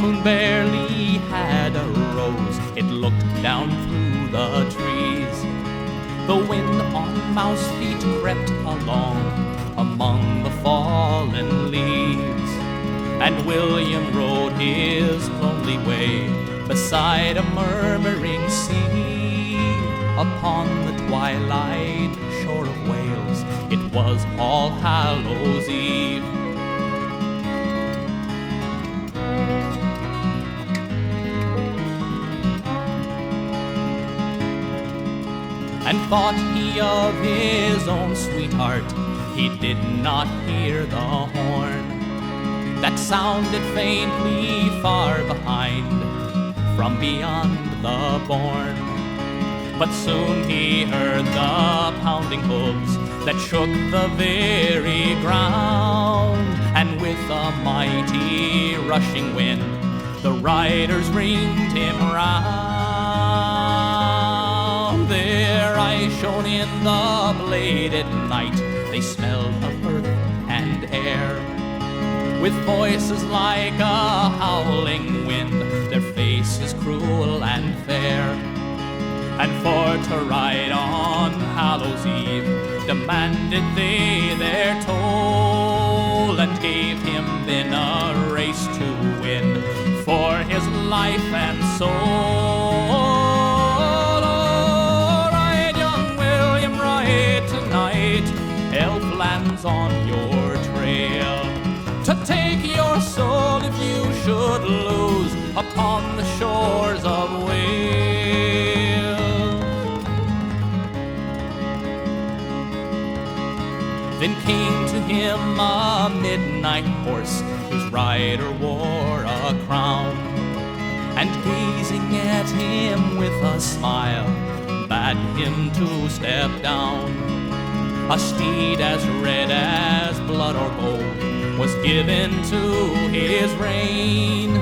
moon barely had a rose, it looked down through the trees. The wind on mouse feet crept along among the fallen leaves, and William rode his lonely way beside a murmuring sea. Upon the twilight shore of Wales, it was All Hallows Eve. And thought he of his own sweetheart, he did not hear the horn that sounded faintly far behind, from beyond the bourne. But soon he heard the pounding hooves that shook the very ground, and with a mighty rushing wind, the riders ringed him round. Their eyes shone in the bladed night, they smelled of earth and air. With voices like a howling wind, their faces cruel and fair. And for to ride on Hallows Eve, demanded they their toll, and gave him then a race to win for his life and soul. Oh, ride, young William, ride tonight, elf lands on your trail, to take your soul if you should lose upon the shores of Wales. Then came to him a midnight horse, whose rider wore a crown, and gazing at him with a smile, bade him to step down. A steed as red as blood or gold was given to his rein,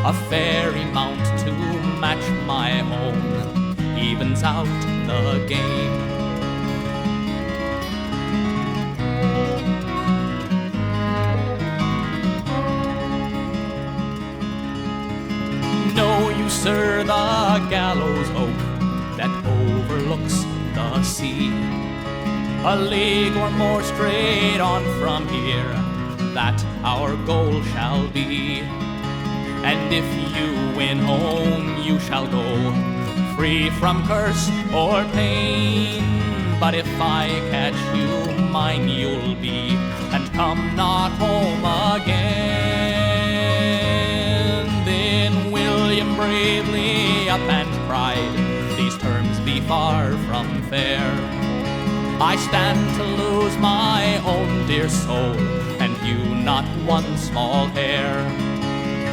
a fairy mount to match my own, evens out the game. Know you, sir, the gallows oak that overlooks the sea, a league or more straight on from here, that our goal shall be. And if you win home, you shall go free from curse or pain. But if I catch you, mine you'll be, and come not home again. Then William bravely up and cried, these terms be far from fair. I stand to lose my own dear soul, and you not one small hair.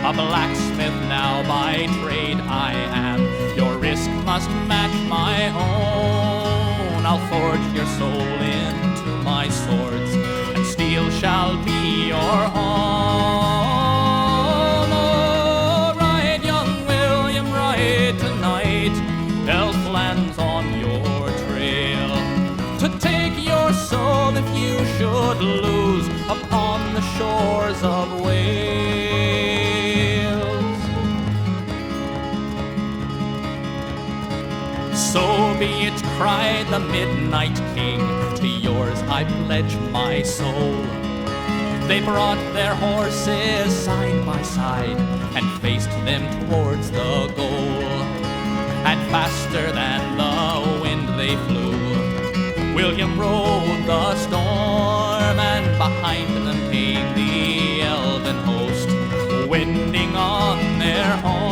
A blacksmith now by trade I am, your risk must match my own. I'll forge your soul into my swords, and steel shall be your own. Oh, ride, young William, ride tonight, elf lands on your trail, to take your soul if you should lose upon the shores of Wales. So be it, cried the midnight king, to yours I pledge my soul. They brought their horses side by side, and faced them towards the goal, and faster than the wind they flew. William rode the storm, and behind them came the elven host, winding on their horns.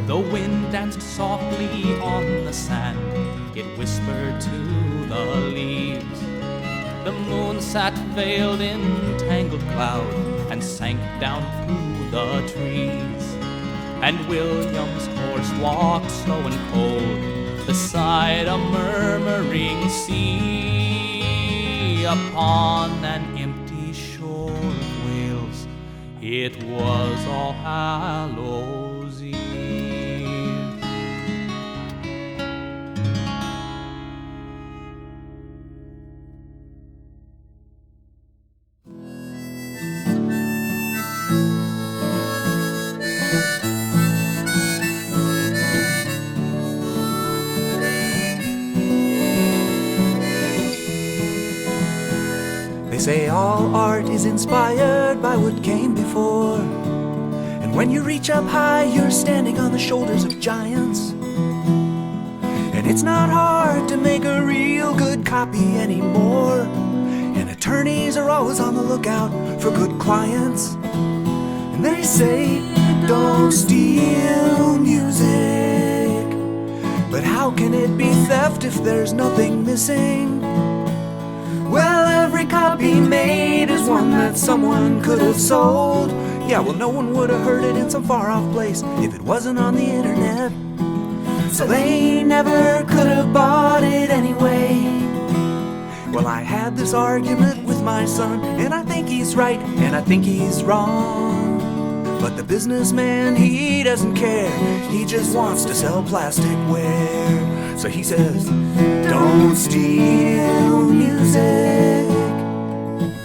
The wind danced softly on the sand, it whispered to the leaves. The moon sat veiled in tangled cloud and sank down through the trees. And William's horse walked slow and cold beside a murmuring sea. Upon an empty shore of Wales, it was All Hallows Eve. They say all art is inspired by what came before. And when you reach up high, you're standing on the shoulders of giants. And it's not hard to make a real good copy anymore. And attorneys are always on the lookout for good clients. And they say, don't steal music. But how can it be theft if there's nothing missing? Well, every copy made is one that someone could have sold. Yeah, well, no one would have heard it in some far-off place if it wasn't on the internet. So they never could have bought it anyway. Well, I had this argument with my son, and I think he's right, and I think he's wrong. But the businessman, he doesn't care. He just wants to sell plasticware. So he says, don't steal music.